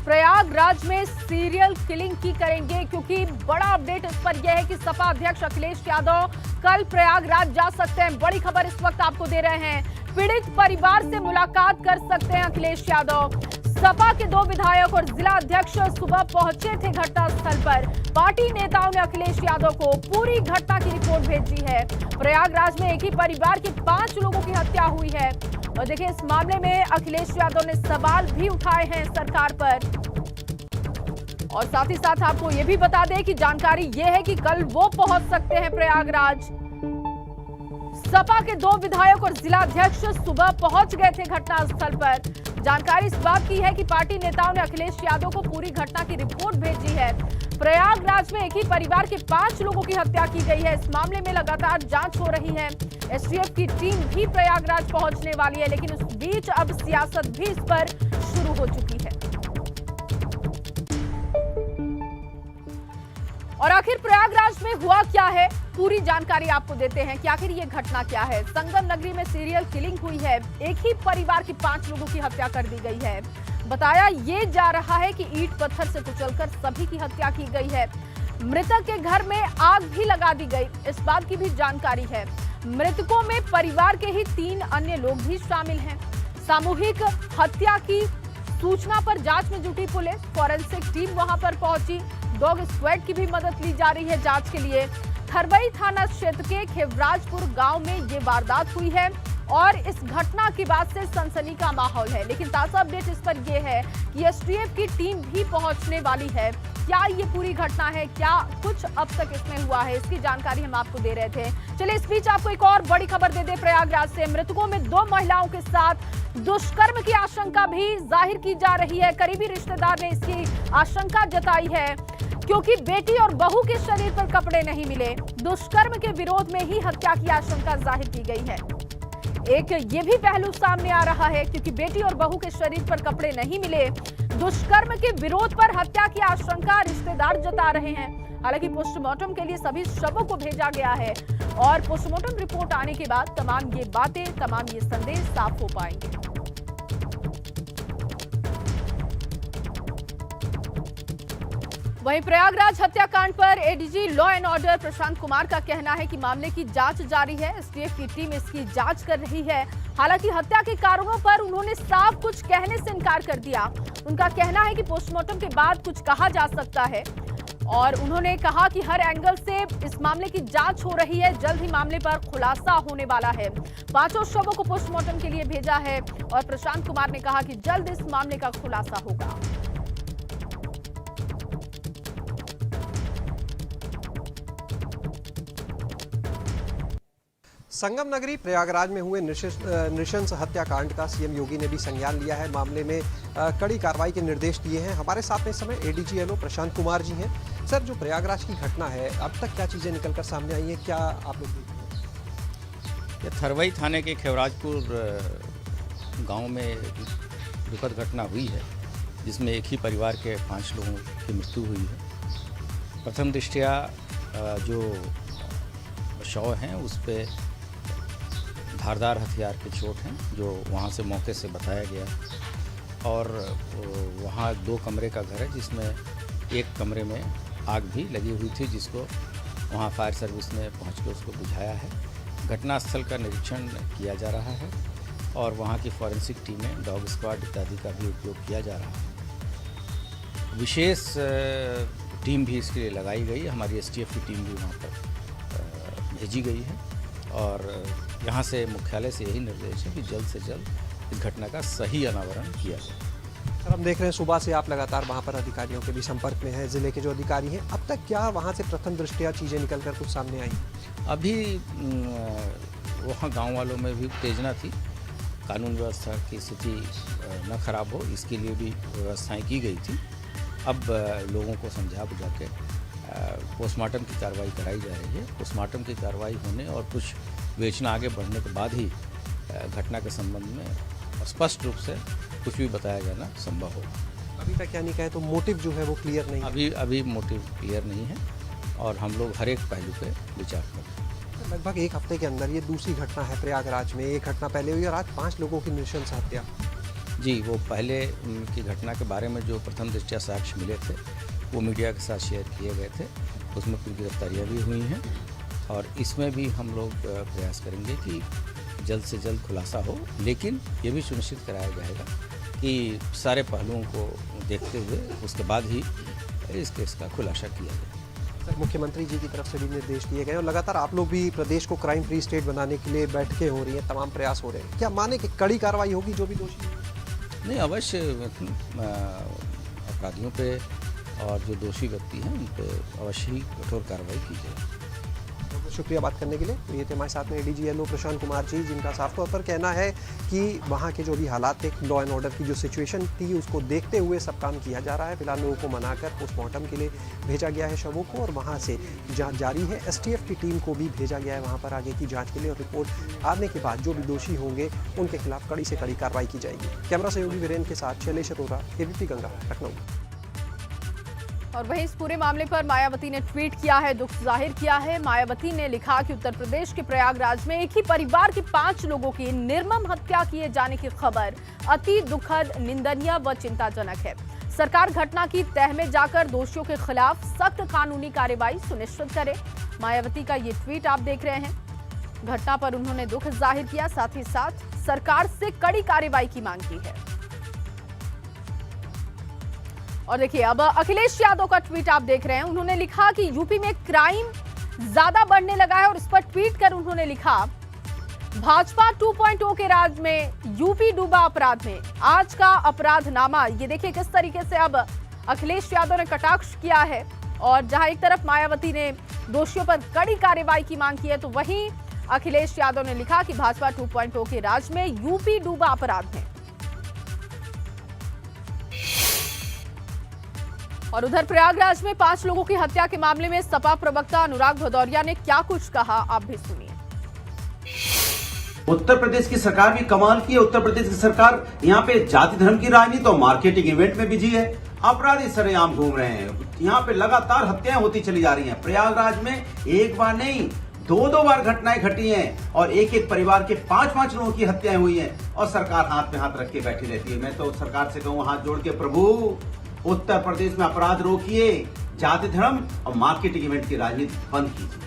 प्रयागराज में serial killing की करेंगे, क्योंकि बड़ा अपडेट इस पर यह है कि सपा अध्यक्ष अखिलेश यादव कल प्रयागराज जा सकते हैं। बड़ी खबर इस वक्त आपको दे रहे हैं। पीड़ित परिवार से मुलाकात कर सकते हैं अखिलेश यादव। सपा के 2 विधायक और जिला अध्यक्ष सुबह पहुंचे थे घटनास्थल पर। पार्टी नेताओं ने अखिलेश यादव को पूरी घटना की रिपोर्ट भेजी है। प्रयागराज में एक ही परिवार के 5 लोगों की हत्या हुई है और देखिए, इस मामले में अखिलेश यादव ने सवाल भी उठाए हैं सरकार पर। और साथ ही साथ आपको यह भी बता दें कि जानकारी यह है कि कल वो पहुंच सकते हैं प्रयागराज। सपा के 2 विधायक और जिला अध्यक्ष सुबह पहुंच गए थे घटनास्थल पर। जानकारी इस बात की है कि पार्टी नेताओं ने अखिलेश यादव को पूरी घटना की रिपोर्ट भेजी है। प्रयागराज में एक ही परिवार के 5 लोगों की हत्या की गई है। इस मामले में लगातार जांच हो रही है। एसटीएफ की टीम भी प्रयागराज पहुंचने वाली है, लेकिन उस बीच अब सियासत भी इस पर शुरू हो चुकी है। और आखिर प्रयागराज में हुआ क्या है, पूरी जानकारी आपको देते हैं कि आखिर ये घटना क्या है। संगम नगरी में सीरियल किलिंग हुई है। एक ही परिवार के 5 लोगों की हत्या कर दी गई है। बताया ये जा रहा है कि ईंट पत्थर से कुचलकर सभी की हत्या की गई है। मृतक के घर में आग भी लगा दी गई, इस बात की भी जानकारी है। मृतकों में परिवार के ही 3 अन्य लोग भी शामिल हैं। सामूहिक हत्या की सूचना पर जांच में जुटी पुलिस। फॉरेंसिक टीम वहां पर पहुंची। डॉग स्क्वाड की भी मदद ली जा रही है जांच के लिए। थरवई थाना क्षेत्र के खेवराजपुर गांव में ये वारदात हुई है और इस घटना के बाद से सनसनी का माहौल है। लेकिन ताजा अपडेट इस पर यह है कि एसटीएफ की टीम भी पहुंचने वाली है। क्या ये पूरी घटना है, क्या कुछ अब तक इसमें हुआ है, इसकी जानकारी हम आपको दे रहे थे। चलिए, इस बीच आपको एक और बड़ी खबर दे दे प्रयागराज से। मृतकों में 2 महिलाओं के साथ दुष्कर्म की आशंका भी जाहिर की जा रही है। करीबी रिश्तेदार ने इसकी आशंका जताई है, क्योंकि बेटी और बहू के शरीर पर कपड़े नहीं मिले। दुष्कर्म के विरोध में ही हत्या की आशंका जाहिर की गई है। एक ये भी पहलू सामने आ रहा है, क्योंकि बेटी और बहू के शरीर पर कपड़े नहीं मिले। दुष्कर्म के विरोध पर हत्या की आशंका रिश्तेदार जता रहे हैं। हालांकि पोस्टमार्टम के लिए सभी शवों को भेजा गया है और पोस्टमार्टम रिपोर्ट आने के बाद तमाम ये बातें, तमाम ये संदेश साफ हो पाएंगे। वहीं प्रयागराज हत्याकांड पर ADG law and order Prashant Kumar का कहना है कि मामले की जांच जारी है। एसटीएफ की टीम इसकी जांच कर रही है। हालांकि हत्या के कारणों पर उन्होंने साफ कुछ कहने से इनकार कर दिया। उनका कहना है कि पोस्टमार्टम के बाद कुछ कहा जा सकता है और उन्होंने कहा कि हर एंगल से इस मामले की जांच हो रही है। जल्द ही मामले पर खुलासा होने वाला है। 5 शवों को पोस्टमार्टम के लिए भेजा है और प्रशांत कुमार ने कहा कि जल्द इस मामले का खुलासा होगा। संगम नगरी प्रयागराज में हुए नृशंस हत्याकांड का सीएम योगी ने भी संज्ञान लिया है। मामले में कड़ी कार्रवाई के निर्देश दिए हैं। हमारे साथ इस समय एडीजी एलओ प्रशांत कुमार जी हैं। सर, जो प्रयागराज की घटना है, अब तक क्या चीज़ें निकलकर सामने आई हैं, क्या आप लोग देख रहे हैं? ये थरवई थाने के खेवराजपुर गांव में दुखद घटना हुई है, जिसमें एक ही परिवार के 5 लोगों की मृत्यु हुई है। प्रथम दृष्टया जो शव हैं उस पर धारदार हथियार के चोट हैं, जो वहाँ से मौके से बताया गया। और वहाँ 2 कमरे का घर है, जिसमें एक कमरे में आग भी लगी हुई थी, जिसको वहाँ फायर सर्विस ने पहुँच के उसको बुझाया है। घटनास्थल का निरीक्षण किया जा रहा है और वहाँ की फॉरेंसिक टीमें, डॉग स्क्वाड इत्यादि का भी उपयोग किया जा रहा है। विशेष टीम भी इसके लिए लगाई गई। हमारी एसटीएफ की टीम भी वहाँ पर भेजी गई है और यहाँ से मुख्यालय से यही निर्देश है कि जल्द से जल्द इस घटना का सही अनावरण किया जाए। सर, हम देख रहे हैं सुबह से आप लगातार वहाँ पर अधिकारियों के भी संपर्क में हैं, जिले के जो अधिकारी हैं। अब तक क्या वहाँ से प्रथम दृष्टया चीज़ें निकलकर कुछ सामने आई? अभी वहाँ गांव वालों में भी उत्तेजना थी। कानून व्यवस्था की स्थिति न खराब हो, इसके लिए भी व्यवस्थाएँ की गई थी। अब लोगों को समझा बुझा के पोस्टमार्टम की कार्रवाई कराई जा रही है। पोस्टमार्टम की कार्रवाई होने और कुछ विवेचना आगे बढ़ने के बाद ही घटना के संबंध में स्पष्ट रूप से कुछ भी बताया जाना संभव होगा। अभी तक क्या नहीं कहे तो मोटिव जो है वो क्लियर नहीं है? अभी मोटिव क्लियर नहीं है और हम लोग हर एक पहलू पे विचार कर रहे हैं। लगभग 1 हफ्ते के अंदर ये दूसरी घटना है प्रयागराज में। एक घटना पहले हुई और आज 5 लोगों की नृशंस हत्या। जी, वो पहले की घटना के बारे में जो प्रथम दृष्टया साक्ष्य मिले थे वो मीडिया के साथ शेयर किए गए थे, उसमें कुछ गिरफ्तारियाँ भी हुई हैं और इसमें भी हम लोग प्रयास करेंगे कि जल्द से जल्द खुलासा हो, लेकिन ये भी सुनिश्चित कराया जाएगा कि सारे पहलुओं को देखते हुए उसके बाद ही इस केस का खुलासा किया जाए। सर, मुख्यमंत्री जी की तरफ से भी निर्देश दिए गए और लगातार आप लोग भी प्रदेश को क्राइम फ्री स्टेट बनाने के लिए बैठकें हो रही हैं, तमाम प्रयास हो रहे हैं, क्या माने कि कड़ी कार्रवाई होगी जो भी दोषी हैं? नहीं, अवश्य अपराधियों पे और जो दोषी व्यक्ति हैं उन पे अवश्य ही कठोर कार्रवाई की जाए। बहुत शुक्रिया बात करने के लिए। ये थे हमारे साथ में एडीजीएलओ प्रशांत कुमार जी, जिनका साफ तौर पर कहना है कि वहाँ के जो भी हालात थे, लॉ एंड ऑर्डर की जो सिचुएशन थी उसको देखते हुए सब काम किया जा रहा है। फिलहाल लोगों को मनाकर पोस्टमार्टम के लिए भेजा गया है शवों को और वहाँ से जांच जारी है। एसटीएफ की टीम को भी भेजा गया है वहाँ पर आगे की जाँच के लिए और रिपोर्ट आने के बाद जो भी दोषी होंगे उनके खिलाफ कड़ी से कड़ी कार्रवाई की जाएगी। कैमरा सहयोगी वीरेंद्र के साथ शैलेश अरोरा, एबीपी गंगा, लखनऊ। और वहीं इस पूरे मामले पर मायावती ने ट्वीट किया है, दुख जाहिर किया है। मायावती ने लिखा कि उत्तर प्रदेश के प्रयागराज में एक ही परिवार के 5 लोगों की निर्मम हत्या किए जाने की खबर अति दुखद, निंदनीय व चिंताजनक है। सरकार घटना की तह में जाकर दोषियों के खिलाफ सख्त कानूनी कार्रवाई सुनिश्चित करे। मायावती का ये ट्वीट आप देख रहे हैं। घटना पर उन्होंने दुख जाहिर किया, साथ ही साथ सरकार से कड़ी कार्रवाई की मांग की है। और देखिए अब अखिलेश यादव का ट्वीट आप देख रहे हैं। उन्होंने लिखा कि यूपी में क्राइम ज्यादा बढ़ने लगा है और इस पर ट्वीट कर उन्होंने लिखा, भाजपा 2.0 के राज में यूपी डूबा अपराध में, आज का अपराधनामा। ये देखिए किस तरीके से अब अखिलेश यादव ने कटाक्ष किया है और जहां एक तरफ मायावती ने दोषियों पर कड़ी कार्रवाई की मांग की है, तो वहीं अखिलेश यादव ने लिखा कि भाजपा 2.0 के राज में यूपी डूबा अपराध में। और उधर प्रयागराज में 5 लोगों की हत्या के मामले में सपा प्रवक्ता अनुराग भदौरिया ने क्या कुछ कहा, आप भी सुनिए। उत्तर प्रदेश की सरकार भी कमाल की है। उत्तर प्रदेश की सरकार यहाँ पे जाति धर्म की राजनीति और मार्केटिंग इवेंट में बिजी है। अपराधी सरेआम घूम रहे हैं। यहाँ पे लगातार हत्याएं होती चली जा रही हैं। प्रयागराज में एक बार नहीं 2-2 बार घटनाएं घटी हैं और एक परिवार के 5-5 लोगों की हत्याएं हुई हैं और सरकार हाथ में हाथ रख के बैठी रहती है। मैं तो सरकार से कहूँ हाथ जोड़ के, प्रभु उत्तर प्रदेश में अपराध रोकिए, जाति धर्म और मार्केटिंग इवेंट की राजनीति बंद कीजिए।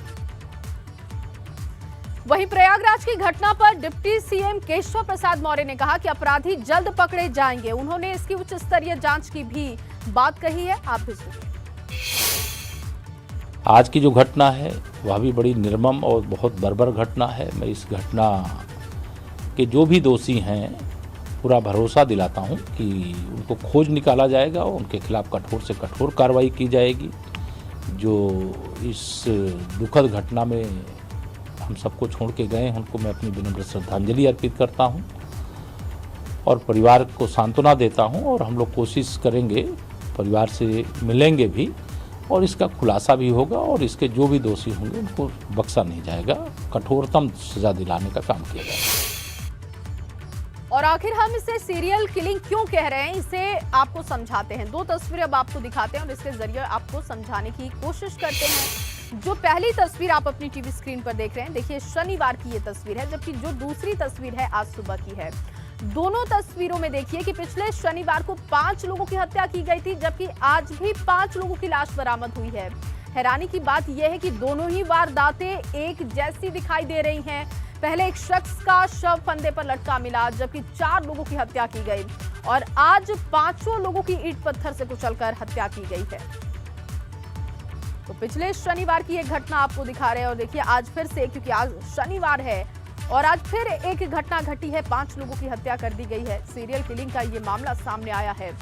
वहीं प्रयागराज की घटना पर डिप्टी सीएम केशव प्रसाद मौर्य ने कहा कि अपराधी जल्द पकड़े जाएंगे। उन्होंने इसकी उच्च स्तरीय जांच की भी बात कही है, आप भी सुनिए। आज की जो घटना है वह भी बड़ी निर्मम और बहुत बर्बर घटना है। मैं इस घटना के जो भी दोषी हैं पूरा भरोसा दिलाता हूं कि उनको खोज निकाला जाएगा और उनके खिलाफ कठोर से कठोर कार्रवाई की जाएगी। जो इस दुखद घटना में हम सबको छोड़ के गए हैं उनको मैं अपनी विनम्र श्रद्धांजलि अर्पित करता हूं और परिवार को सांत्वना देता हूं और हम लोग कोशिश करेंगे, परिवार से मिलेंगे भी और इसका खुलासा भी होगा और इसके जो भी दोषी होंगे उनको बख्शा नहीं जाएगा, कठोरतम सजा दिलाने का काम किया जाएगा। और आखिर हम इसे सीरियल किलिंग क्यों कह रहे हैं, इसे आपको समझाते हैं। 2 तस्वीरें अब आपको दिखाते हैं और इसके जरिए आपको समझाने की कोशिश करते हैं। जो पहली तस्वीर आप अपनी टीवी स्क्रीन पर देख रहे हैं, देखिए शनिवार की ये तस्वीर है, जबकि जो दूसरी तस्वीर है आज सुबह की है। दोनों तस्वीरों में देखिए कि पिछले शनिवार को 5 लोगों की हत्या की गई थी, जबकि आज भी 5 लोगों की लाश बरामद हुई है। हैरानी की बात यह है कि दोनों ही वारदातें एक जैसी दिखाई दे रही हैं। पहले एक शख्स का शव फंदे पर लटका मिला, जबकि 4 लोगों की हत्या की गई और आज 5 लोगों की ईंट पत्थर से कुचलकर हत्या की गई है। तो पिछले शनिवार की एक घटना आपको दिखा रहे हैं और देखिए आज फिर से, क्योंकि आज शनिवार है और आज फिर एक घटना घटी है, 5 लोगों की हत्या कर दी गई है। सीरियल किलिंग का ये मामला सामने आया है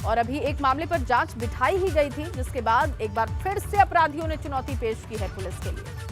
और अभी एक मामले पर जांच बिठाई ही गई थी, जिसके बाद एक बार फिर से अपराधियों ने चुनौती पेश की है पुलिस के लिए।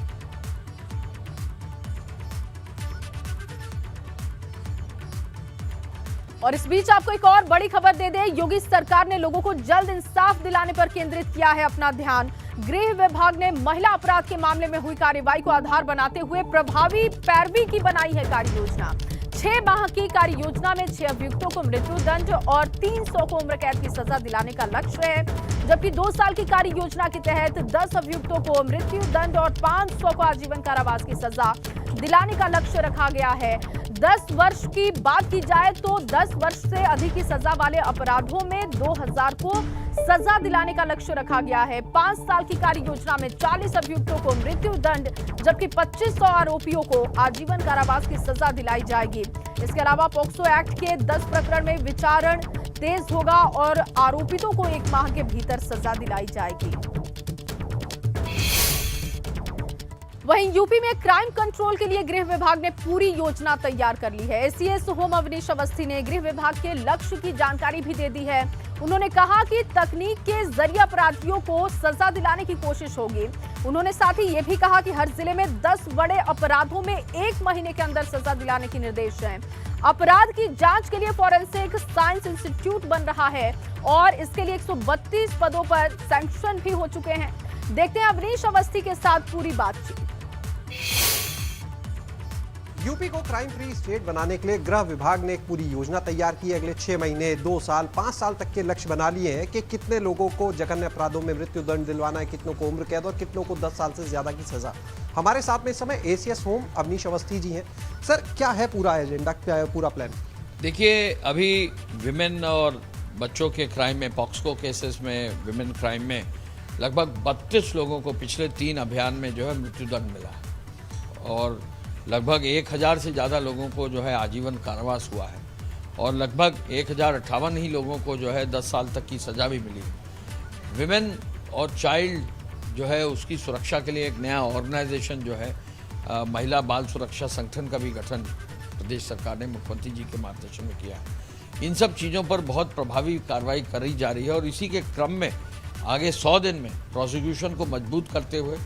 और इस बीच आपको एक और बड़ी खबर दे दें, योगी सरकार ने लोगों को जल्द इंसाफ दिलाने पर केंद्रित किया है अपना ध्यान। गृह विभाग ने महिला अपराध के मामले में हुई कार्रवाई को आधार बनाते हुए प्रभावी पैरवी की बनाई है कार्य योजना। 6 माह की कार्य योजना में 6 अभियुक्तों को मृत्युदंड और 300 को उम्र कैद की सजा दिलाने का लक्ष्य है, जबकि 2 साल की कार्य योजना के तहत 10 अभियुक्तों को मृत्युदंड और 500 को आजीवन कारावास की सजा दिलाने का लक्ष्य रखा गया है। 10 वर्ष की बात की जाए तो 10 वर्ष से अधिक की सजा वाले अपराधों में 2000 को सजा दिलाने का लक्ष्य रखा गया है। 5 साल की कार्य योजना में 40 अभियुक्तों को मृत्यु दंड जबकि 2500 आरोपियों को आजीवन कारावास की सजा दिलाई जाएगी। इसके अलावा पॉक्सो एक्ट के 10 प्रकरण में विचारण तेज होगा और आरोपितों को 1 माह के भीतर सजा दिलाई जाएगी। वहीं यूपी में क्राइम कंट्रोल के लिए गृह विभाग ने पूरी योजना तैयार कर ली है। एसीएस होम अवनीश अवस्थी ने गृह विभाग के लक्ष्य की जानकारी भी दे दी है। उन्होंने कहा कि तकनीक के जरिए अपराधियों को सजा दिलाने की कोशिश होगी। उन्होंने साथ ही ये भी कहा कि हर जिले में 10 बड़े अपराधों में 1 महीने के अंदर सजा दिलाने के निर्देश हैं। अपराध की जांच के लिए फॉरेंसिक साइंस इंस्टीट्यूट बन रहा है और इसके लिए 132 पदों पर सैंक्शन भी हो चुके हैं। देखते हैं अवनीश अवस्थी के साथ पूरी बातचीत। यूपी को क्राइम फ्री स्टेट बनाने के लिए गृह विभाग ने एक पूरी योजना तैयार की है। अगले 6 महीने, 2 साल, 5 साल तक के लक्ष्य बना लिए हैं कि कितने लोगों को जघन्य अपराधों में मृत्यु दंड दिलवाना है, कितनों को उम्र कैद और कितनों को 10 साल से ज्यादा की सजा। हमारे साथ में इस समय एसीएस होम अवनीश अवस्थी जी हैं। सर, क्या है पूरा एजेंडा, क्या है पूरा प्लान? देखिए, अभी विमेन और बच्चों के क्राइम में, पॉक्सो केसेस में, विमेन क्राइम में लगभग 32 लोगों को पिछले 3 अभियान में जो है मृत्युदंड मिला और लगभग 1000 से ज़्यादा लोगों को जो है आजीवन कारावास हुआ है और लगभग 1058 ही लोगों को जो है 10 साल तक की सज़ा भी मिली। विमेन और चाइल्ड जो है उसकी सुरक्षा के लिए एक नया ऑर्गेनाइजेशन जो है महिला बाल सुरक्षा संगठन का भी गठन प्रदेश सरकार ने मुख्यमंत्री जी के मार्गदर्शन में किया है। इन सब चीज़ों पर बहुत प्रभावी कार्रवाई करी जा रही है और इसी के क्रम में आगे 100 दिन में प्रोसिक्यूशन को मजबूत करते हुए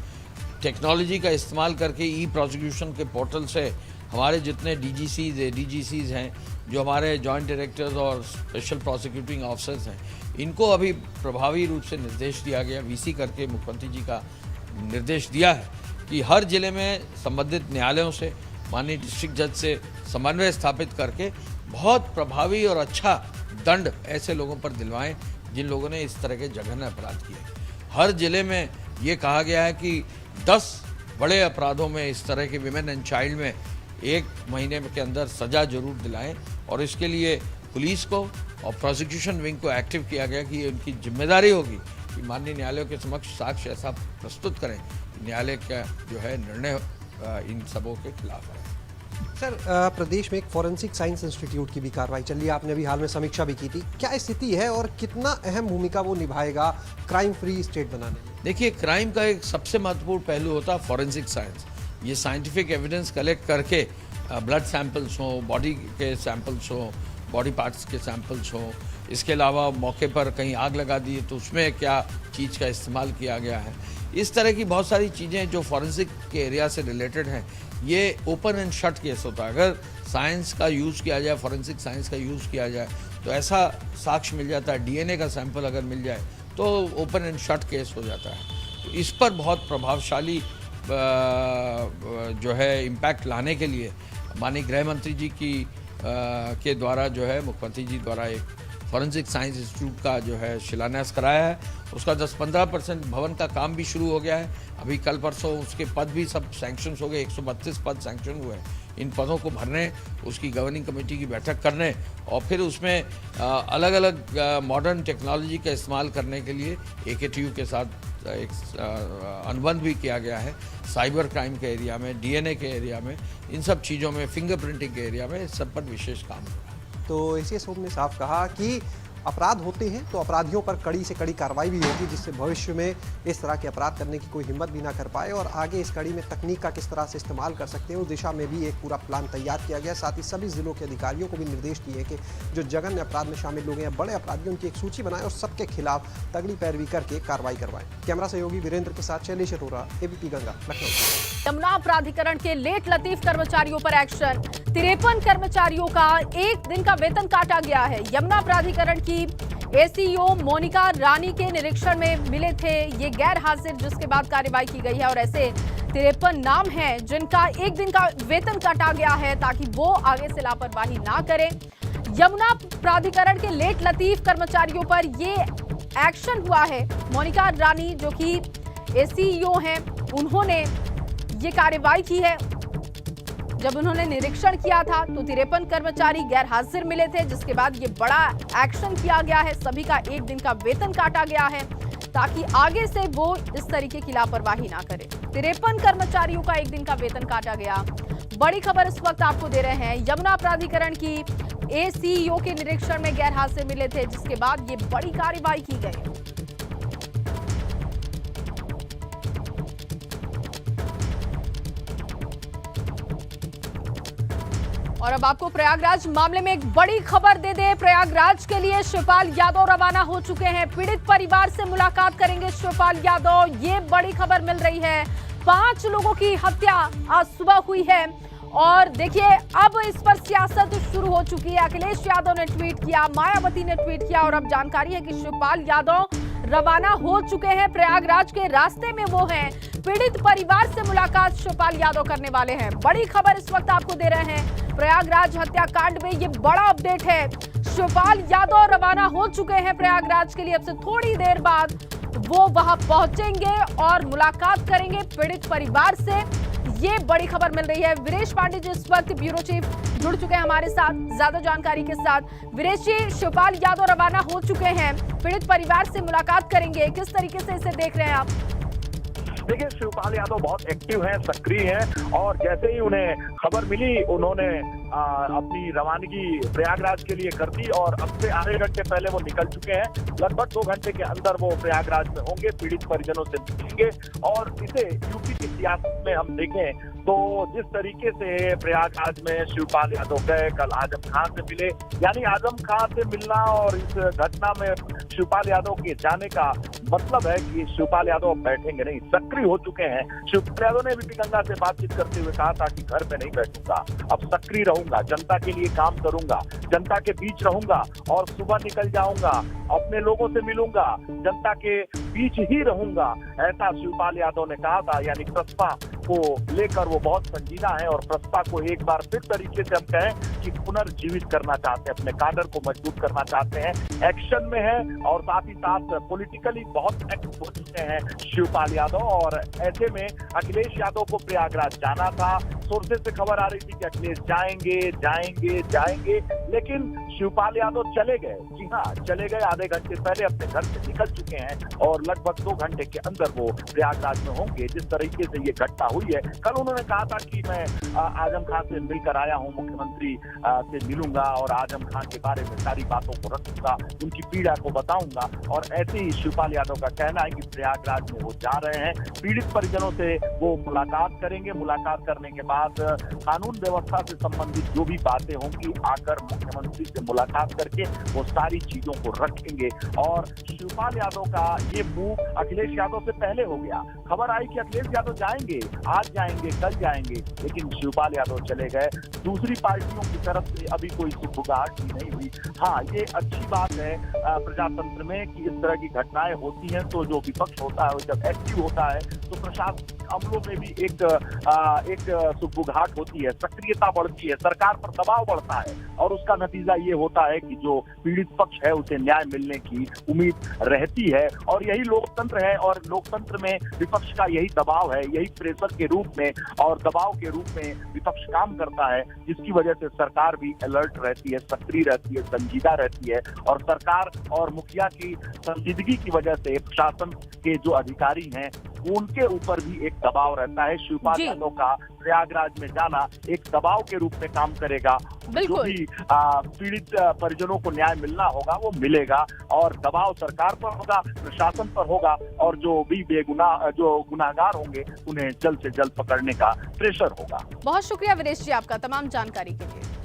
टेक्नोलॉजी का इस्तेमाल करके ई प्रोसिक्यूशन के पोर्टल से हमारे जितने डीजीसीज, एडीजीसीज हैं, जो हमारे जॉइंट डायरेक्टर्स और स्पेशल प्रोसिक्यूटिंग ऑफिसर्स हैं, इनको अभी प्रभावी रूप से निर्देश दिया गया, वीसी करके मुख्यमंत्री जी का निर्देश दिया है कि हर जिले में संबंधित न्यायालयों से, माननीय डिस्ट्रिक्ट जज से समन्वय स्थापित करके बहुत प्रभावी और अच्छा दंड ऐसे लोगों पर दिलवाएं जिन लोगों ने इस तरह के जघन्य अपराध किए। हर जिले में ये कहा गया है कि 10 बड़े अपराधों में, इस तरह के विमेन एंड चाइल्ड में 1 महीने के अंदर सजा जरूर दिलाएं और इसके लिए पुलिस को और प्रोसिक्यूशन विंग को एक्टिव किया गया कि ये उनकी जिम्मेदारी होगी कि माननीय न्यायालयों के समक्ष साक्ष्य ऐसा प्रस्तुत करें कि न्यायालय का जो है निर्णय इन सबों के खिलाफ है। सर, प्रदेश में एक फॉरेंसिक साइंस इंस्टीट्यूट की भी कार्रवाई चल रही है, आपने अभी हाल में समीक्षा भी की थी। क्या स्थिति है और कितना अहम भूमिका वो निभाएगा क्राइम फ्री स्टेट बनाने में? देखिए, क्राइम का एक सबसे महत्वपूर्ण पहलू होता है फॉरेंसिक साइंस। ये साइंटिफिक एविडेंस कलेक्ट करके ब्लड सैंपल्स हों, बॉडी के सैंपल्स हों, बॉडी पार्ट्स के सैंपल्स हों, इसके अलावा मौके पर कहीं आग लगा दी तो उसमें क्या चीज़ का इस्तेमाल किया गया है, इस तरह की बहुत सारी चीज़ें जो फॉरेंसिक के एरिया से रिलेटेड हैं, ये ओपन एंड शट केस होता है। अगर साइंस का यूज़ किया जाए, फॉरेंसिक साइंस का यूज़ किया जाए तो ऐसा साक्ष्य मिल जाता है, डीएनए का सैंपल अगर मिल जाए तो ओपन एंड शट केस हो जाता है। तो इस पर बहुत प्रभावशाली जो है इम्पैक्ट लाने के लिए माननीय गृह मंत्री जी के द्वारा जो है मुख्यमंत्री जी द्वारा एक फॉरेंसिक साइंस इंस्टीट्यूट का जो है शिलान्यास कराया है। उसका 10-15% भवन का काम भी शुरू हो गया है। अभी कल परसों उसके पद भी सब सैंक्शन हो गए, 132 पद सैंक्शन हुए हैं। इन पदों को भरने, उसकी गवर्निंग कमेटी की बैठक करने और फिर उसमें अलग अलग मॉडर्न टेक्नोलॉजी का इस्तेमाल करने के लिए AKTU के साथ एक अनुबंध भी किया गया है। साइबर क्राइम के एरिया में, डीएनए के एरिया में, इन सब चीज़ों में, फिंगरप्रिंटिंग के एरिया में, इस सब पर विशेष काम हो रहा है। तो एसीएस होम ने साफ कहा कि अपराध होते हैं तो अपराधियों पर कड़ी से कड़ी कार्रवाई भी होगी, जिससे भविष्य में इस तरह के अपराध करने की कोई हिम्मत भी ना कर पाए और आगे इस कड़ी में तकनीक का किस तरह से इस्तेमाल कर सकते हैं उस दिशा में भी एक पूरा प्लान तैयार किया गया। साथ ही सभी जिलों के अधिकारियों को भी निर्देश दिए कि जो जघन्य अपराध में शामिल लोग हैं, बड़े अपराधियों की एक सूची बनाएं और सबके खिलाफ तगड़ी पैरवी करके कार्रवाई करवाएं। कैमरा सहयोगी वीरेंद्र के साथ शैलेश अरोरा, ABP गंगा, लखनऊ। यमुना प्राधिकरण के लेट लतीफ कर्मचारियों पर एक्शन। 53 कर्मचारियों का 1 दिन का वेतन काटा गया है। यमुना प्राधिकरण की ACO मोनिका रानी के निरीक्षण में मिले थे ये गैर हाजिर, जिसके बाद कार्रवाई की गई है और ऐसे 53 नाम हैं जिनका 1 दिन का वेतन काटा गया है ताकि वो आगे से लापरवाही ना करें। यमुना प्राधिकरण के लेट लतीफ कर्मचारियों पर ये एक्शन हुआ है। मोनिका रानी जो कि ACO हैं, उन्होंने ये कार्रवाई की है। जब उन्होंने निरीक्षण किया था तो 53 कर्मचारी गैर हाजिर मिले थे, जिसके बाद ये बड़ा एक्शन किया गया है। सभी का 1 दिन का वेतन काटा गया है ताकि आगे से वो इस तरीके की लापरवाही ना करे। 53 कर्मचारियों का 1 दिन का वेतन काटा गया। बड़ी खबर इस वक्त आपको दे रहे हैं, यमुना प्राधिकरण की एसीईओ के निरीक्षण में गैर हाजिर मिले थे, जिसके बाद ये बड़ी कार्रवाई की गई। और अब आपको प्रयागराज मामले में एक बड़ी खबर दे दे। प्रयागराज के लिए शिवपाल यादव रवाना हो चुके हैं। पीड़ित परिवार से मुलाकात करेंगे शिवपाल यादव। ये बड़ी खबर मिल रही है। 5 लोगों की हत्या आज सुबह हुई है और देखिए अब इस पर सियासत शुरू हो चुकी है। अखिलेश यादव ने ट्वीट किया, मायावती ने ट्वीट किया और अब जानकारी है कि शिवपाल यादव रवाना हो चुके हैं। प्रयागराज के रास्ते में वो हैं। पीड़ित परिवार से मुलाकात शिवपाल यादव करने वाले हैं। बड़ी खबर इस वक्त आपको दे रहे हैं। प्रयागराज हत्याकांड में ये बड़ा अपडेट है। शिवपाल यादव रवाना हो चुके हैं प्रयागराज के लिए। अब से थोड़ी देर बाद वो वहां पहुंचेंगे और मुलाकात करेंगे पीड़ित परिवार से। ये बड़ी खबर मिल रही है। वीरेश पांडे जी इस वक्त ब्यूरो चीफ जुड़ चुके हैं हमारे साथ ज्यादा जानकारी के साथ। वीरेश जी, शिवपाल यादव रवाना हो चुके हैं, पीड़ित परिवार से मुलाकात करेंगे, किस तरीके से इसे देख रहे हैं आप? देखिए, शिवपाल यादव बहुत एक्टिव हैं, सक्रिय हैं और जैसे ही उन्हें खबर मिली उन्होंने अपनी रवानगी प्रयागराज के लिए कर दी और अब से आधे घंटे पहले वो निकल चुके हैं। लगभग 2 घंटे के अंदर वो प्रयागराज में होंगे, पीड़ित परिजनों से मिलेंगे। और इसे यूपी की सियासत में हम देखें तो जिस तरीके से प्रयागराज में शिवपाल यादव गए, कल आजम खान से मिले, यानी आजम खान से मिलना और इस घटना में शिवपाल यादव के जाने का मतलब है कि शिवपाल यादव बैठेंगे नहीं, सक्रिय हो चुके हैं। शिवपाल यादव ने भी गंगा से बातचीत करते हुए कहा था कि घर पे नहीं बैठूंगा, अब सक्रिय रहूंगा, जनता के लिए काम करूंगा, जनता के बीच रहूंगा और सुबह निकल जाऊंगा, अपने लोगों से मिलूंगा, जनता के बीच ही रहूंगा, ऐसा शिवपाल यादव ने कहा था। यानी प्रस्पा को लेकर वो बहुत संजीदा है और प्रस्पा को एक बार फिर तरीके से हम कहें कि पुनर्जीवित करना चाहते हैं, अपने काडर को मजबूत करना चाहते हैं, एक्शन में है और साथ ही साथ पॉलिटिकली बहुत एक्टिव हो चुके हैं शिवपाल यादव। और ऐसे में अखिलेश यादव को प्रयागराज जाना था। सोर्सेज से खबर आ रही थी कि अखिलेश जाएंगे, लेकिन शिवपाल यादव चले गए। जी हाँ, चले गए। आधे घंटे पहले अपने घर से निकल चुके हैं और लगभग 2 घंटे के अंदर वो प्रयागराज में होंगे। जिस तरीके से ये घटना हुई है, कल उन्होंने कहा था कि मैं आजम खान से मिलकर आया हूँ, मुख्यमंत्री से मिलूंगा और आजम खान के बारे में सारी बातों को रखूंगा, उनकी पीड़ा को बताऊंगा। और ऐसे ही शिवपाल यादव का कहना है कि प्रयागराज में वो जा रहे हैं, पीड़ित परिजनों से वो मुलाकात करेंगे। मुलाकात करने के बाद कानून व्यवस्था से संबंधित जो भी बातें होंगी आकर मुख्यमंत्री से मुलाकात करके वो सारी चीजों को रखेंगे। और शिवपाल यादव का ये मूव अखिलेश यादव से पहले हो गया। खबर आई कि अखिलेश यादव जाएंगे, आज जाएंगे, कल जाएंगे, लेकिन शिवपाल यादव चले गए। दूसरी पार्टियों की तरफ से अभी कोई सुगबुगाहट भी नहीं हुई। हाँ, ये अच्छी बात है प्रजातंत्र में कि इस तरह की घटनाएं होती हैं तो जो विपक्ष होता है जब एक्टिव होता है तो प्रशासनिक अमलों में भी एक सुगबुगाहट होती है, सक्रियता बढ़ती है, सरकार पर दबाव बढ़ता है और उसका नतीजा ये होता है कि जो पीड़ित पक्ष है उसे न्याय मिलने की उम्मीद रहती है। और यही लोकतंत्र है और लोकतंत्र में विपक्ष का यही दबाव है, यही प्रेशर के रूप में और दबाव के रूप में विपक्ष काम करता है, जिसकी वजह से सरकार भी अलर्ट रहती है, सक्रिय रहती है, संजीदा रहती है। और सरकार और मुखिया की संजीदगी की वजह से प्रशासन के जो अधिकारी हैं उनके ऊपर भी एक दबाव रहता है। शिवपाल यादव का प्रयागराज में जाना एक दबाव के रूप में काम करेगा। जो भी पीड़ित परिजनों को न्याय मिलना होगा वो मिलेगा और दबाव सरकार पर होगा, प्रशासन पर होगा और जो भी जो गुनाहगार होंगे उन्हें जल्द से जल्द पकड़ने का प्रेशर होगा। बहुत शुक्रिया वीरेश जी आपका तमाम जानकारी के लिए।